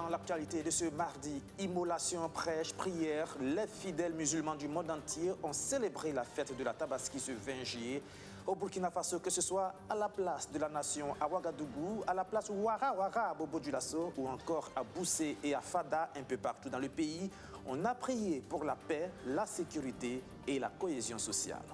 Dans l'actualité de ce mardi, immolation, prêche, prière, les fidèles musulmans du monde entier ont célébré la fête de la Tabaski ce 20 juillet au Burkina Faso, que ce soit à la place de la nation à Ouagadougou, à la place Ouara Ouara à Bobo-Dioulasso ou encore à Boussé et à Fada, un peu partout dans le pays. On a prié pour la paix, la sécurité et la cohésion sociale.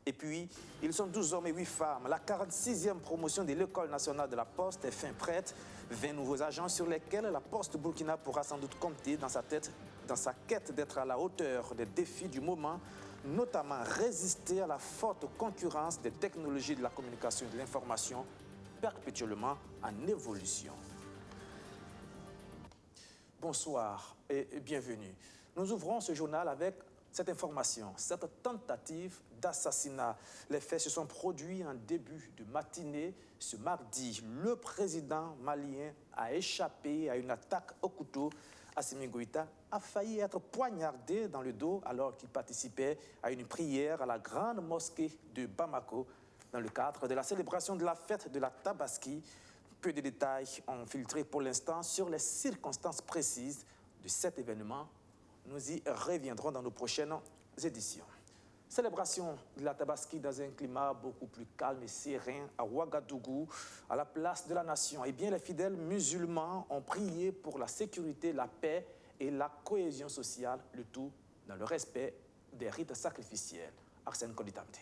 Et puis, ils sont 12 hommes et 8 femmes. La 46e promotion de l'École nationale de la Poste est fin prête. 20 nouveaux agents sur lesquels la Poste Burkina pourra sans doute compter dans sa quête d'être à la hauteur des défis du moment, notamment résister à la forte concurrence des technologies de la communication et de l'information perpétuellement en évolution. Bonsoir et bienvenue. Nous ouvrons ce journal avec cette information, cette tentative d'assassinat. Les faits se sont produits en début de matinée. Ce mardi, le président malien a échappé à une attaque au couteau. Assimi Goïta a failli être poignardé dans le dos alors qu'il participait à une prière à la grande mosquée de Bamako dans le cadre de la célébration de la fête de la Tabaski. Peu de détails ont filtré pour l'instant sur les circonstances précises de cet événement. Nous y reviendrons dans nos prochaines éditions. Célébration de la Tabaski dans un climat beaucoup plus calme et serein à Ouagadougou, à la place de la nation. Eh bien, les fidèles musulmans ont prié pour la sécurité, la paix et la cohésion sociale, le tout dans le respect des rites sacrificiels. Arsène Koditamte.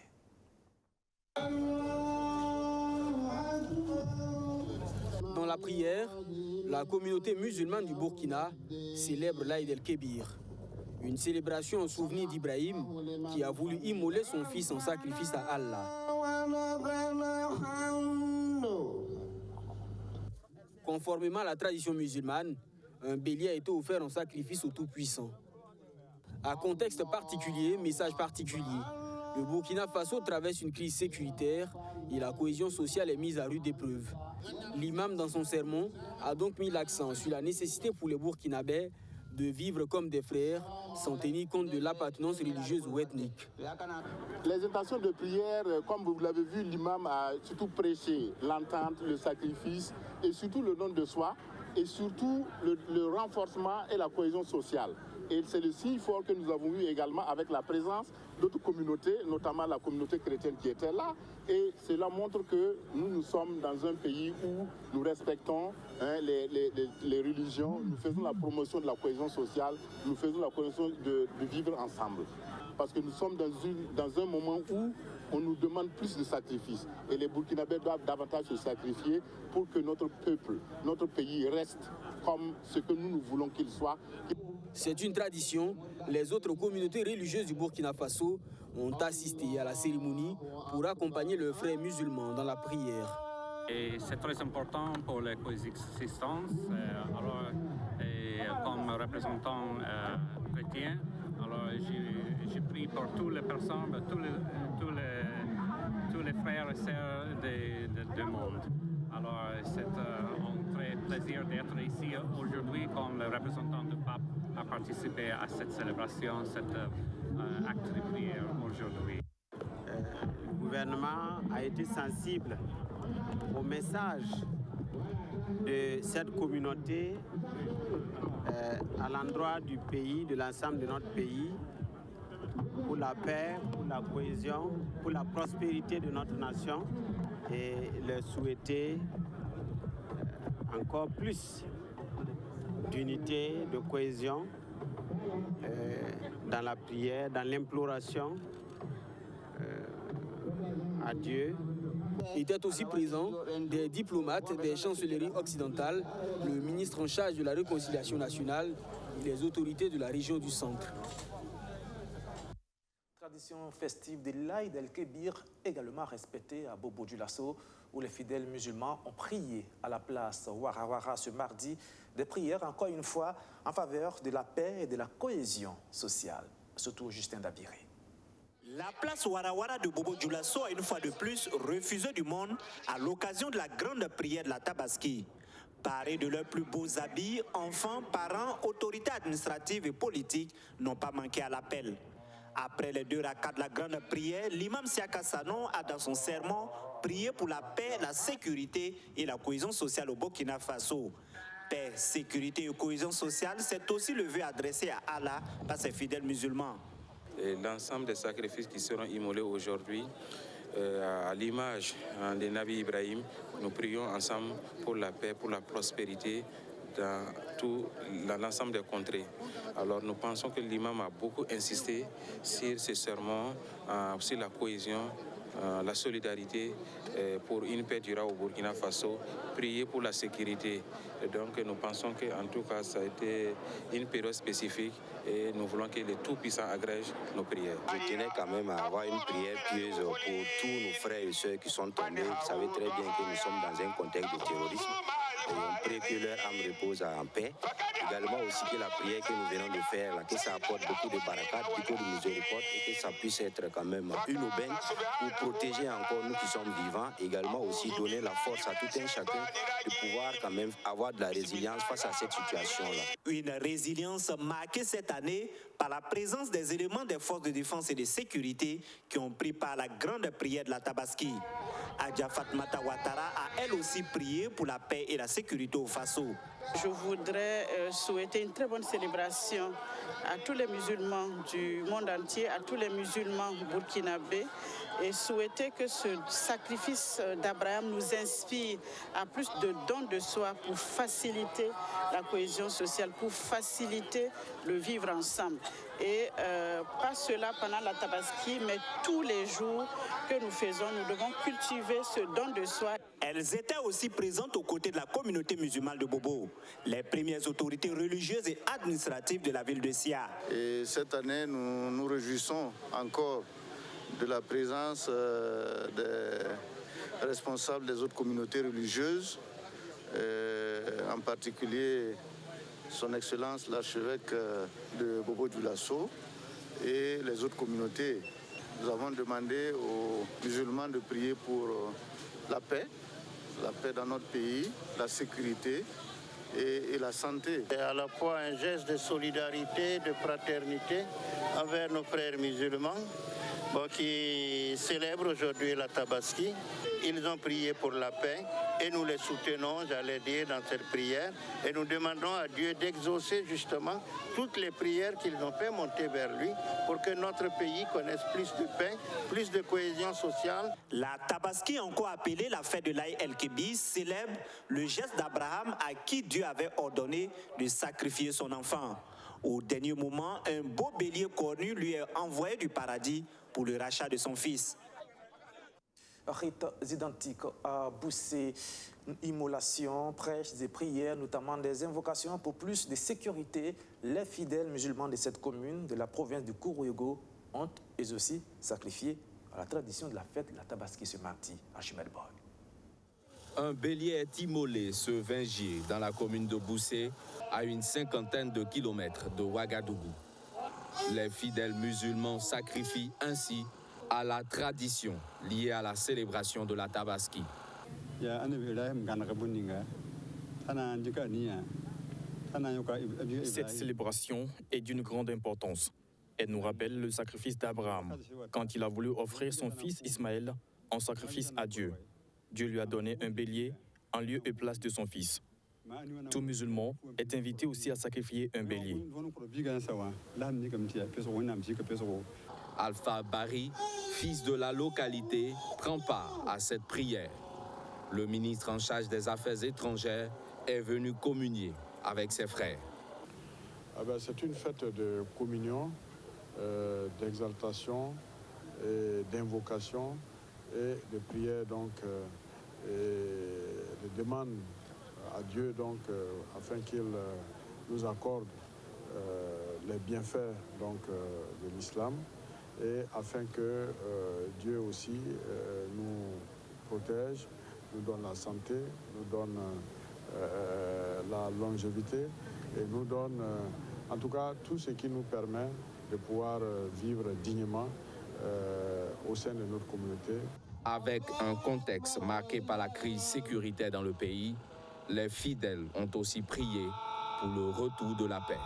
Dans la prière, la communauté musulmane du Burkina célèbre l'Aïd el-Kébir. Une célébration en souvenir d'Ibrahim qui a voulu immoler son fils en sacrifice à Allah. Conformément à la tradition musulmane, un bélier a été offert en sacrifice au Tout-Puissant. À contexte particulier, message particulier. Le Burkina Faso traverse une crise sécuritaire et la cohésion sociale est mise à rude épreuve. L'imam, dans son sermon, a donc mis l'accent sur la nécessité pour les Burkinabés de vivre comme des frères, sans tenir compte de l'appartenance religieuse ou ethnique. Les intentions de prière, comme vous l'avez vu, l'imam a surtout prêché l'entente, le sacrifice et surtout le don de soi et surtout le renforcement et la cohésion sociale. Et c'est le signe fort que nous avons eu également avec la présence d'autres communautés, notamment la communauté chrétienne qui était là. Et cela montre que nous sommes dans un pays où nous respectons les religions, nous faisons la promotion de la cohésion sociale, nous faisons la promotion de vivre ensemble. Parce que nous sommes dans un moment où on nous demande plus de sacrifices. Et les Burkinabés doivent davantage se sacrifier pour que notre peuple, notre pays reste comme ce que nous voulons qu'il soit. C'est une tradition. Les autres communautés religieuses du Burkina Faso ont assisté à la cérémonie pour accompagner leurs frères musulmans dans la prière. Et c'est très important pour la coexistence. Comme représentant chrétien, alors j'ai pris pour toutes les personnes, tous les frères et sœurs du monde. Alors c'est un très plaisir d'être ici aujourd'hui comme le représentant du pape à participer à cette célébration, cet acte de prière aujourd'hui. Le gouvernement a été sensible au message de cette communauté à l'endroit du pays, de l'ensemble de notre pays, pour la paix, pour la cohésion, pour la prospérité de notre nation et leur souhaiter encore plus d'unité, de cohésion dans la prière, dans l'imploration à Dieu. Étaient aussi présents des diplomates des chancelleries occidentales, le ministre en charge de la réconciliation nationale et les autorités de la région du centre. Tradition festive de l'Aïd el-Kébir, également respectée à Bobo-Dioulasso, où les fidèles musulmans ont prié à la place Ouara Ouara ce mardi, des prières encore une fois en faveur de la paix et de la cohésion sociale. Surtout Justin Dabiré. La place Ouara Ouara de Bobo-Dioulasso a une fois de plus refusé du monde à l'occasion de la grande prière de la Tabaski. Parés de leurs plus beaux habits, enfants, parents, autorités administratives et politiques n'ont pas manqué à l'appel. Après les 2 rakats de la grande prière, l'imam Siaka Sanon a dans son sermon prié pour la paix, la sécurité et la cohésion sociale au Burkina Faso. Paix, sécurité et cohésion sociale, c'est aussi le vœu adressé à Allah par ses fidèles musulmans. L'ensemble des sacrifices qui seront immolés aujourd'hui, à l'image de Nabi Ibrahim, nous prions ensemble pour la paix, pour la prospérité dans l'ensemble des contrées. Alors nous pensons que l'imam a beaucoup insisté sur ce sermon, sur la cohésion, la solidarité pour une paix durable au Burkina Faso, prier pour la sécurité. Et donc nous pensons qu'en tout cas ça a été une période spécifique et nous voulons que le Tout-Puissant agrège nos prières. Je tenais quand même à avoir une prière pieuse pour tous nos frères et sœurs qui sont tombés. Vous savez très bien que nous sommes dans un contexte de terrorisme. Et on prie que leur âme repose en paix. Également aussi que la prière que nous venons de faire, là, que ça apporte beaucoup de barakat, beaucoup de miséricorde et que ça puisse être quand même une aubaine pour protéger encore nous qui sommes vivants. Également aussi donner la force à tout un chacun de pouvoir quand même avoir de la résilience face à cette situation-là. Une résilience marquée cette année par la présence des éléments des forces de défense et de sécurité qui ont pris part à la grande prière de la Tabaski. Adja Fatmata Ouattara a elle aussi prié pour la paix et la sécurité au Faso. Je voudrais souhaiter une très bonne célébration à tous les musulmans du monde entier, à tous les musulmans burkinabés et souhaiter que ce sacrifice d'Abraham nous inspire à plus de dons de soi pour faciliter la cohésion sociale, pour faciliter le vivre ensemble. Et pas cela pendant la Tabaski, mais tous les jours que nous faisons, nous devons cultiver ce don de soi. Elles étaient aussi présentes aux côtés de la communauté musulmane de Bobo, les premières autorités religieuses et administratives de la ville de Sia. Et cette année, nous nous réjouissons encore de la présence des responsables des autres communautés religieuses, en particulier son Excellence l'archevêque de Bobo-Dioulasso et les autres communautés. Nous avons demandé aux musulmans de prier pour la paix dans notre pays, la sécurité et la santé. C'est à la fois un geste de solidarité, de fraternité envers nos frères musulmans qui célèbrent aujourd'hui la Tabaski. Ils ont prié pour la paix et nous les soutenons, j'allais dire, dans cette prière. Et nous demandons à Dieu d'exaucer justement toutes les prières qu'ils ont fait monter vers lui pour que notre pays connaisse plus de paix, plus de cohésion sociale. La Tabaski, encore appelée la fête de l'Aïd el-Kébi, célèbre le geste d'Abraham à qui Dieu avait ordonné de sacrifier son enfant. Au dernier moment, un beau bélier cornu lui est envoyé du paradis pour le rachat de son fils. Rites identiques à Boussé, immolations, prêches et prières, notamment des invocations pour plus de sécurité. Les fidèles musulmans de cette commune de la province du Kourouégo ont eux aussi sacrifié à la tradition de la fête de la Tabaski ce mardi à Chimelborg. Un bélier est immolé ce 20 juillet dans la commune de Boussé, à une cinquantaine de kilomètres de Ouagadougou. Les fidèles musulmans sacrifient ainsi à la tradition liée à la célébration de la Tabaski. Cette célébration est d'une grande importance. Elle nous rappelle le sacrifice d'Abraham, quand il a voulu offrir son fils Ismaël en sacrifice à Dieu. Dieu lui a donné un bélier en lieu et place de son fils. Tout musulman est invité aussi à sacrifier un bélier. Alpha Bari, fils de la localité, prend part à cette prière. Le ministre en charge des Affaires étrangères est venu communier avec ses frères. C'est une fête de communion, d'exaltation, d'invocation et de prière, donc, et de demande à Dieu donc, afin qu'il nous accorde les bienfaits donc, de l'islam et afin que Dieu aussi nous protège, nous donne la santé, nous donne la longévité et nous donne en tout cas tout ce qui nous permet de pouvoir vivre dignement au sein de notre communauté. Avec un contexte marqué par la crise sécuritaire dans le pays, les fidèles ont aussi prié pour le retour de la paix.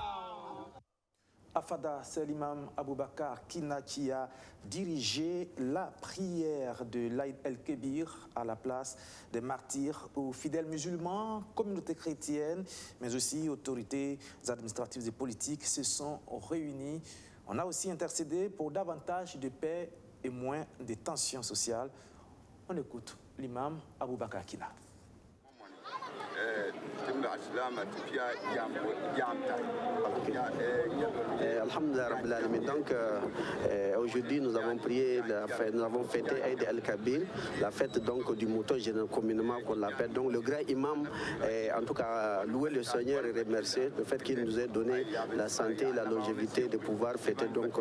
À Fada, c'est l'imam Aboubakar Kina qui a dirigé la prière de l'Aïd el-Kébir à la place des martyrs aux fidèles musulmans, communautés chrétiennes, mais aussi autorités administratives et politiques se sont réunis. On a aussi intercédé pour davantage de paix et moins de tensions sociales. On écoute l'imam Aboubakar Kina. Donc aujourd'hui nous avons prié, nous avons fêté Eid el-Kabir, la fête donc du mouton communément qu'on l'appelle. Donc le grand imam, en tout cas louer le Seigneur et remercier le fait qu'il nous ait donné la santé et la longévité de pouvoir fêter donc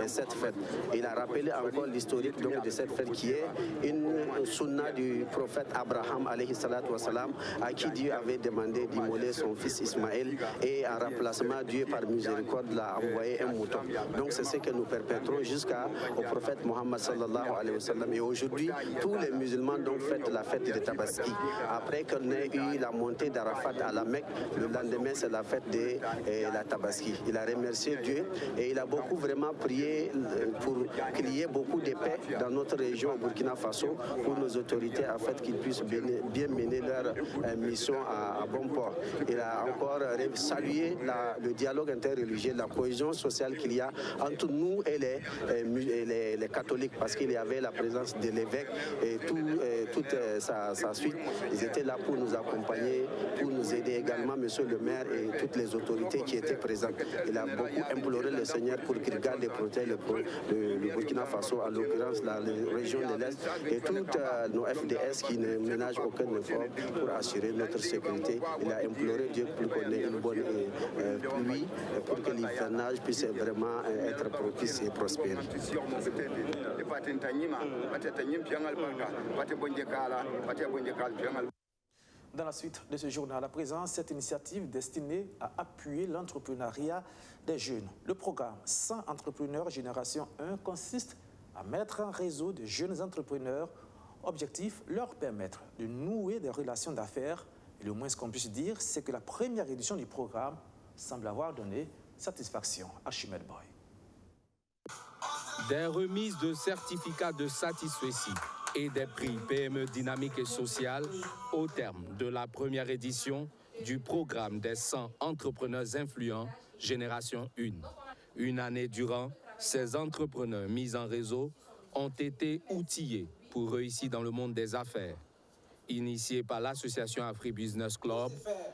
cette fête. Il a rappelé encore l'historique donc de cette fête qui est une sunna du prophète Abraham alayhi salatu wassalam, à qui Dieu avait demandé d'immoler son fils Ismaël, et en remplacement Dieu par miséricorde l'a envoyé un mouton. Donc c'est ce que nous perpétrons jusqu'au prophète Mohammed sallallahu alayhi wa sallam. Et aujourd'hui tous les musulmans donc fêtent la fête de Tabaski. Après qu'on ait eu la montée d'Arafat à la Mecque, le lendemain c'est la fête de la Tabaski. Il a remercié Dieu et il a beaucoup vraiment prié pour qu'il y ait beaucoup de paix dans notre région au Burkina Faso, pour nos autorités afin qu'ils puissent bien mener leur mission à bon port. Il a encore salué le dialogue interreligieux, la cohésion sociale qu'il y a entre nous et les catholiques, parce qu'il y avait la présence de l'évêque et toute sa suite. Ils étaient là pour nous accompagner, pour nous aider également, monsieur le maire et toutes les autorités qui étaient présentes. Il a beaucoup imploré le Seigneur pour qu'il garde et protège le Burkina Faso, en l'occurrence la région de l'Est, et toutes nos FDS qui ne ménagent aucun effort pour assurer notre sécurité. Il a imploré Dieu pour qu'on ait une bonne pluie, pour que l'hivernage puisse vraiment être propice et prospère. Dans la suite de ce journal, à présent, cette initiative destinée à appuyer l'entrepreneuriat des jeunes. Le programme 100 entrepreneurs Génération 1 consiste à mettre un réseau de jeunes entrepreneurs. Objectif, leur permettre de nouer des relations d'affaires. Et le moins qu'on puisse dire, c'est que la première édition du programme semble avoir donné satisfaction à Chimel Boy. Des remises de certificats de satisfecit et des prix PME dynamique et sociale au terme de la première édition du programme des 100 entrepreneurs influents Génération 1. Une année durant, ces entrepreneurs mis en réseau ont été outillés pour réussir dans le monde des affaires. Initiée par l'association Afri-Business Club,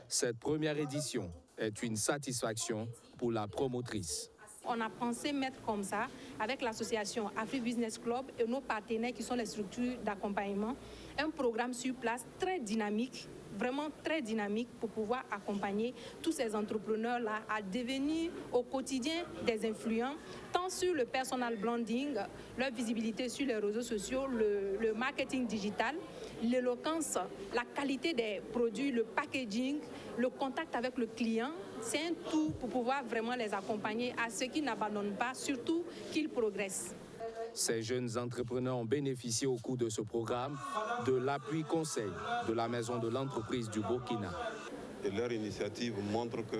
cette première édition est une satisfaction pour la promotrice. On a pensé mettre comme ça, avec l'association Afri-Business Club et nos partenaires qui sont les structures d'accompagnement, un programme sur place très dynamique, vraiment très dynamique, pour pouvoir accompagner tous ces entrepreneurs-là à devenir au quotidien des influents, tant sur le personal branding, leur visibilité sur les réseaux sociaux, le marketing digital, l'éloquence, la qualité des produits, le packaging, le contact avec le client. C'est un tout pour pouvoir vraiment les accompagner à ceux qui n'abandonnent pas, surtout qu'ils progressent. Ces jeunes entrepreneurs ont bénéficié au cours de ce programme de l'appui conseil de la Maison de l'entreprise du Burkina. Et leur initiative montre que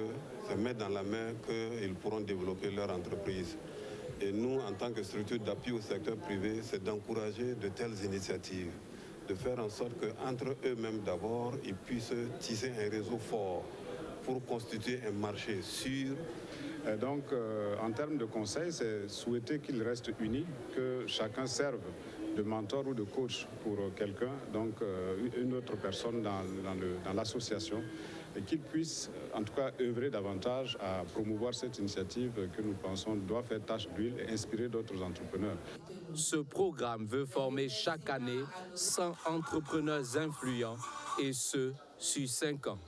c'est mettre dans la main qu'ils pourront développer leur entreprise. Et nous, en tant que structure d'appui au secteur privé, c'est d'encourager de telles initiatives, de faire en sorte qu'entre eux-mêmes d'abord, ils puissent tisser un réseau fort pour constituer un marché sûr. Donc, en termes de conseil, c'est souhaiter qu'ils restent unis, que chacun serve de mentor ou de coach pour quelqu'un, donc une autre personne dans l'association, et qu'ils puissent en tout cas œuvrer davantage à promouvoir cette initiative que nous pensons doit faire tache d'huile et inspirer d'autres entrepreneurs. Ce programme veut former chaque année 100 entrepreneurs influents, et ce, sur 5 ans.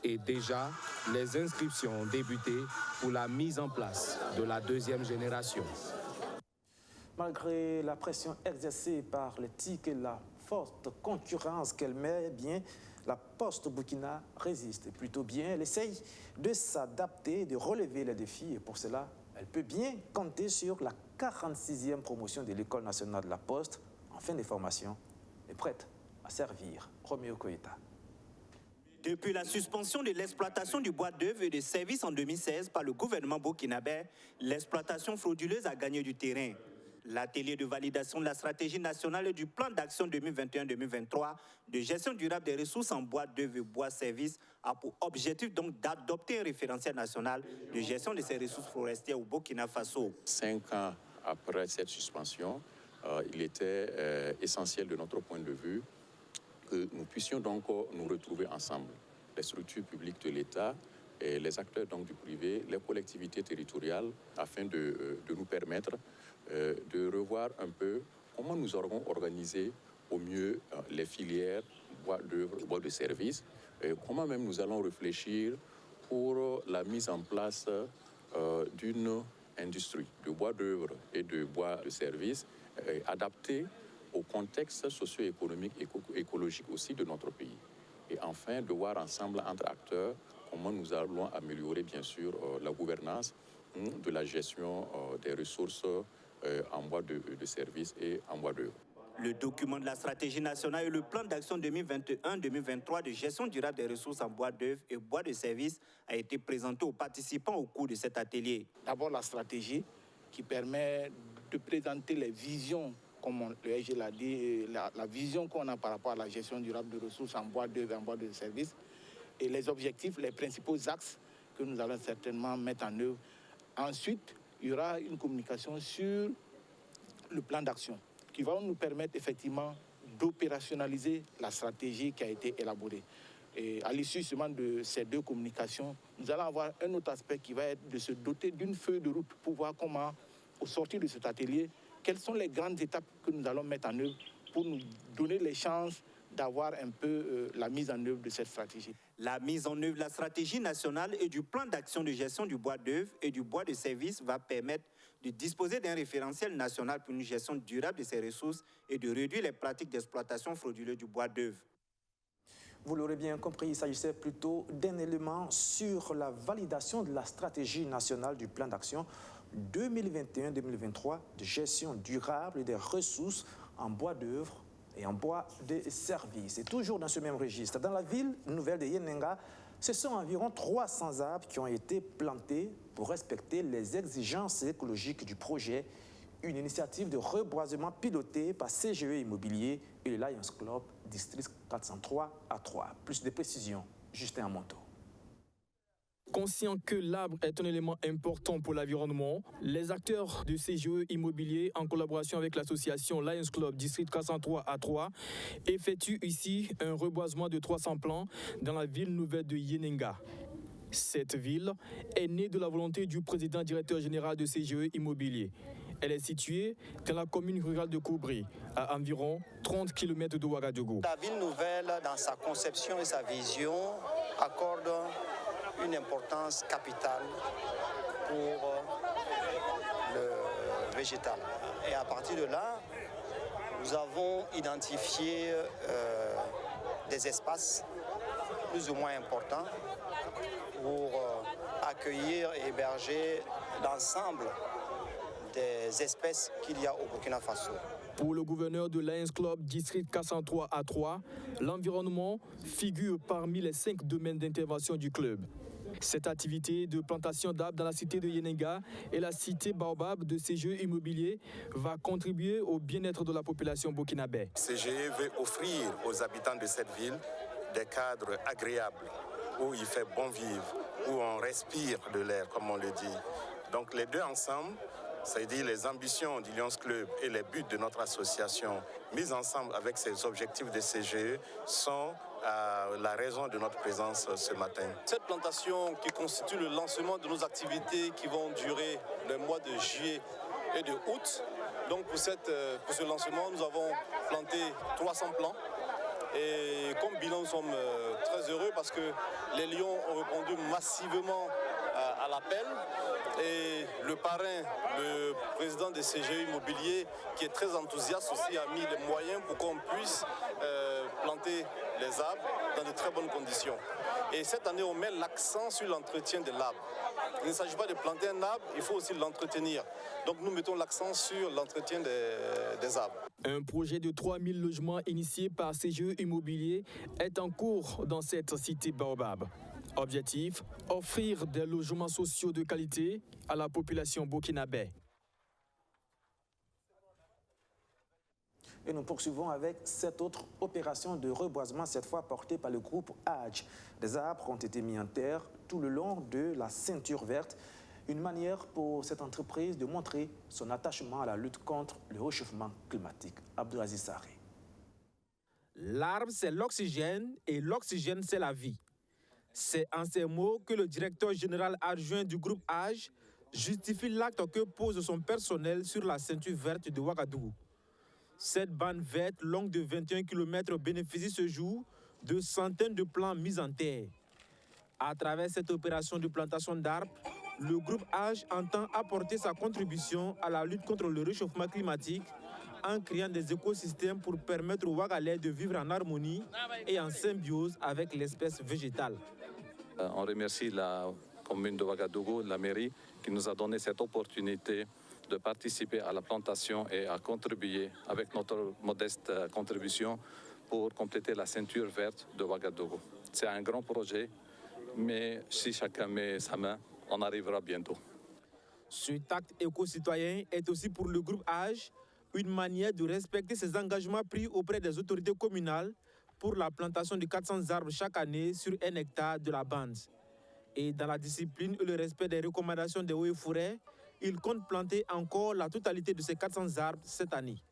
Et déjà, les inscriptions ont débuté pour la mise en place de la deuxième génération. Malgré la pression exercée par les TIC et la forte concurrence qu'elle met, bien, la Poste Burkina résiste plutôt bien. Elle essaye de s'adapter, de relever les défis, et pour cela, elle peut bien compter sur la 46e promotion de l'École nationale de la Poste, en fin de formation, et prête à servir. Roméo Koïta. Depuis la suspension de l'exploitation du bois d'œuvre et des services en 2016 par le gouvernement burkinabé, l'exploitation frauduleuse a gagné du terrain. L'atelier de validation de la stratégie nationale et du plan d'action 2021-2023 de gestion durable des ressources en bois d'œuvre et bois services a pour objectif donc d'adopter un référentiel national de gestion de ces ressources forestières au Burkina Faso. 5 ans après cette suspension, il était essentiel de notre point de vue que nous puissions donc nous retrouver ensemble, les structures publiques de l'État et les acteurs donc du privé, les collectivités territoriales, afin de nous permettre de revoir un peu comment nous aurons organisé au mieux les filières bois d'œuvre, bois de service, comment même nous allons réfléchir pour la mise en place d'une industrie de bois d'œuvre et de bois de service adaptée au contexte socio-économique et écologique aussi de notre pays. Et enfin, de voir ensemble entre acteurs comment nous allons améliorer bien sûr la gouvernance de la gestion des ressources en bois de service et en bois d'œuvre. Le document de la stratégie nationale et le plan d'action 2021-2023 de gestion durable des ressources en bois d'œuvre et bois de service a été présenté aux participants au cours de cet atelier. D'abord la stratégie qui permet de présenter les visions, comme le SG l'a dit, la vision qu'on a par rapport à la gestion durable de ressources en bois d'œuvre et en bois de service, et les objectifs, les principaux axes que nous allons certainement mettre en œuvre. Ensuite, il y aura une communication sur le plan d'action qui va nous permettre effectivement d'opérationnaliser la stratégie qui a été élaborée. Et à l'issue seulement de ces deux communications, nous allons avoir un autre aspect qui va être de se doter d'une feuille de route pour voir comment, au sortir de cet atelier, quelles sont les grandes étapes que nous allons mettre en œuvre pour nous donner les chances d'avoir un peu la mise en œuvre de cette stratégie. La mise en œuvre de la stratégie nationale et du plan d'action de gestion du bois d'œuvre et du bois de service va permettre de disposer d'un référentiel national pour une gestion durable de ces ressources et de réduire les pratiques d'exploitation frauduleuse du bois d'œuvre. Vous l'aurez bien compris, il s'agissait plutôt d'un élément sur la validation de la stratégie nationale du plan d'action 2021-2023 de gestion durable des ressources en bois d'œuvre et en bois de service. Et toujours dans ce même registre, dans la ville nouvelle de Yenenga, ce sont environ 300 arbres qui ont été plantés pour respecter les exigences écologiques du projet, une initiative de reboisement pilotée par CGE Immobilier et le Lions Club, district 403 à 3. Plus de précisions, Justin Amonto. Conscient que l'arbre est un élément important pour l'environnement, les acteurs de CGE Immobilier, en collaboration avec l'association Lions Club District 403 à 3, effectuent ici un reboisement de 300 plants dans la ville nouvelle de Yenenga. Cette ville est née de la volonté du président directeur général de CGE Immobilier. Elle est située dans la commune rurale de Koubri, à environ 30 km de Ouagadougou. La ville nouvelle, dans sa conception et sa vision, accorde une importance capitale pour le végétal. Et à partir de là, nous avons identifié des espaces plus ou moins importants pour accueillir et héberger l'ensemble des espèces qu'il y a au Burkina Faso. Pour le gouverneur de Lions Club District 403 à 3, l'environnement figure parmi les 5 domaines d'intervention du club. Cette activité de plantation d'arbres dans la cité de Yenenga et la cité Baobab de CGE Immobilier va contribuer au bien-être de la population burkinabé. CGE veut offrir aux habitants de cette ville des cadres agréables, où il fait bon vivre, où on respire de l'air, comme on le dit. Donc les deux ensemble, c'est-à-dire les ambitions du Lions Club et les buts de notre association, mis ensemble avec ces objectifs de CGE, sont la raison de notre présence ce matin. Cette plantation qui constitue le lancement de nos activités qui vont durer le mois de juillet et de août. Donc pour ce lancement, nous avons planté 300 plants. Et comme bilan, nous sommes très heureux parce que les lions ont répondu massivement à l'appel. Et le parrain, le président des CGE Immobilier, qui est très enthousiaste aussi, a mis les moyens pour qu'on puisse planter les arbres dans de très bonnes conditions. Et cette année, on met l'accent sur l'entretien de l'arbre. Il ne s'agit pas de planter un arbre, il faut aussi l'entretenir. Donc nous mettons l'accent sur l'entretien des arbres. Un projet de 3000 logements initié par CGE Immobilier est en cours dans cette cité Baobab. Objectif, offrir des logements sociaux de qualité à la population burkinabé. Et nous poursuivons avec cette autre opération de reboisement, cette fois portée par le groupe AGE. Des arbres ont été mis en terre tout le long de la ceinture verte. Une manière pour cette entreprise de montrer son attachement à la lutte contre le réchauffement climatique. Abdelaziz Sarré. L'arbre, c'est l'oxygène et l'oxygène, c'est la vie. C'est en ces mots que le directeur général adjoint du groupe AGE justifie l'acte que pose son personnel sur la ceinture verte de Ouagadougou. Cette bande verte longue de 21 km bénéficie ce jour de centaines de plants mis en terre. À travers cette opération de plantation d'arbres, le groupe AGE entend apporter sa contribution à la lutte contre le réchauffement climatique en créant des écosystèmes pour permettre aux Ouagalais de vivre en harmonie et en symbiose avec l'espèce végétale. On remercie la commune de Ouagadougou, la mairie, qui nous a donné cette opportunité de participer à la plantation et à contribuer avec notre modeste contribution pour compléter la ceinture verte de Ouagadougou. C'est un grand projet, mais si chacun met sa main, on arrivera bientôt. Cet acte éco-citoyen est aussi pour le groupe AGE une manière de respecter ses engagements pris auprès des autorités communales pour la plantation de 400 arbres chaque année sur 1 hectare de la bande. Et dans la discipline et le respect des recommandations des eaux et forêts, il compte planter encore la totalité de ces 400 arbres cette année.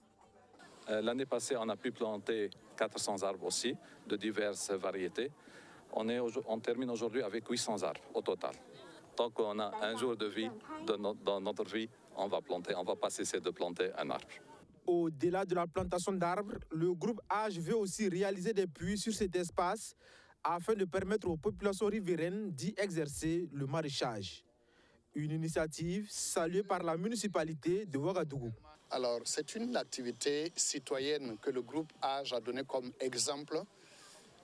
L'année passée, on a pu planter 400 arbres aussi, de diverses variétés. On termine aujourd'hui avec 800 arbres au total. Tant qu'on a un jour de vie dans notre vie, on va planter, on ne va pas cesser de planter un arbre. Au-delà de la plantation d'arbres, le groupe AGE veut aussi réaliser des puits sur cet espace afin de permettre aux populations riveraines d'y exercer le maraîchage. Une initiative saluée par la municipalité de Ouagadougou. Alors, c'est une activité citoyenne que le groupe AGE a donnée comme exemple,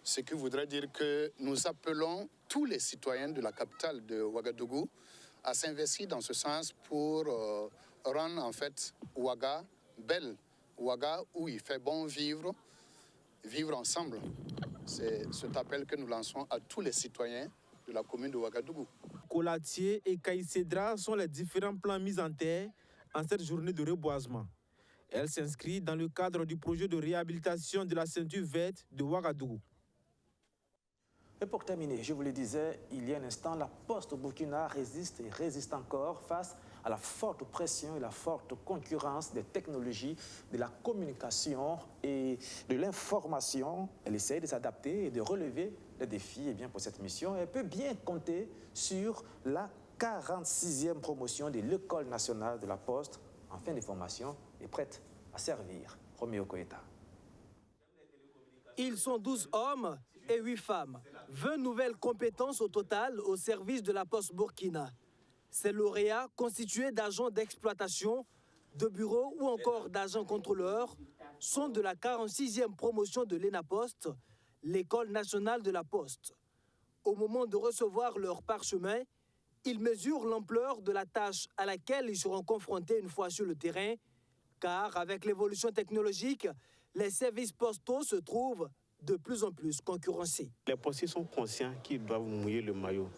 ce qui voudrait dire que nous appelons tous les citoyens de la capitale de Ouagadougou à s'investir dans ce sens pour rendre en fait Ouaga belle, Ouaga où il fait bon vivre ensemble. C'est cet appel que nous lançons à tous les citoyens de la commune de Ouagadougou. Colatier et caïcédra sont les différents plans mis en terre en cette journée de reboisement. Elle s'inscrit dans le cadre du projet de réhabilitation de la ceinture verte de Ouagadougou. Et pour terminer, je vous le disais, il y a un instant, la Poste au Burkina résiste et résiste encore face à la forte pression et la forte concurrence des technologies, de la communication et de l'information. Elle essaie de s'adapter et de relever les défis. Et bien pour cette mission, elle peut bien compter sur la 46e promotion de l'École nationale de la Poste en fin de formation et prête à servir. Roméo Koeta. Ils sont 12 hommes et 8 femmes. 20 nouvelles compétences au total au service de la Poste Burkina. Ces lauréats, constitués d'agents d'exploitation, de bureaux ou encore d'agents contrôleurs, sont de la 46e promotion de l'ENAPOST, l'École nationale de la Poste. Au moment de recevoir leur parchemin, ils mesurent l'ampleur de la tâche à laquelle ils seront confrontés une fois sur le terrain, car avec l'évolution technologique, les services postaux se trouvent de plus en plus concurrencés. Les postiers sont conscients qu'ils doivent mouiller le maillot.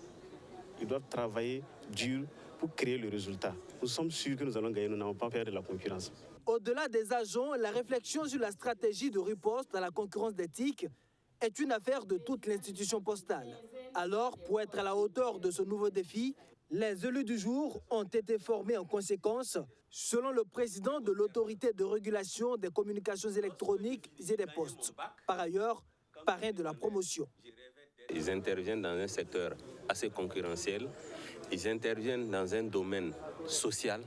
Ils doivent travailler dur pour créer le résultat. Nous sommes sûrs que nous allons gagner, nous n'avons pas peur de la concurrence. Au-delà des agents, la réflexion sur la stratégie de riposte à la concurrence d'éthique est une affaire de toute l'institution postale. Alors, pour être à la hauteur de ce nouveau défi, les élus du jour ont été formés en conséquence, selon le président de l'autorité de régulation des communications électroniques et des postes. Par ailleurs, parrain de la promotion. Ils interviennent dans un secteur assez concurrentiel, ils interviennent dans un domaine social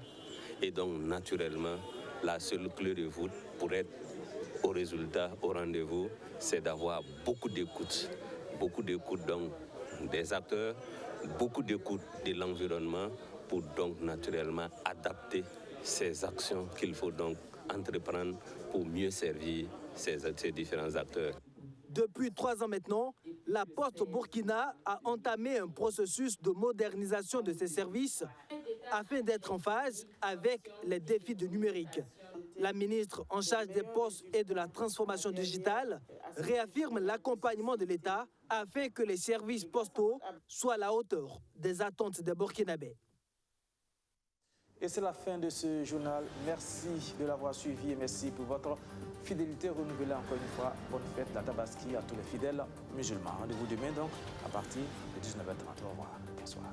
et donc naturellement, la seule clé de voûte pour être au résultat, au rendez-vous, c'est d'avoir beaucoup d'écoute donc des acteurs, beaucoup d'écoute de l'environnement pour donc naturellement adapter ces actions qu'il faut donc entreprendre pour mieux servir ces différents acteurs. Depuis 3 ans maintenant, La Poste Burkina a entamé un processus de modernisation de ses services afin d'être en phase avec les défis du numérique. La ministre en charge des postes et de la transformation digitale réaffirme l'accompagnement de l'État afin que les services postaux soient à la hauteur des attentes des Burkinabés. Et c'est la fin de ce journal. Merci de l'avoir suivi et merci pour votre fidélité renouvelée encore une fois. Bonne fête la Tabaski à tous les fidèles musulmans. Rendez-vous demain donc à partir de 19h30. Au revoir. Bonsoir.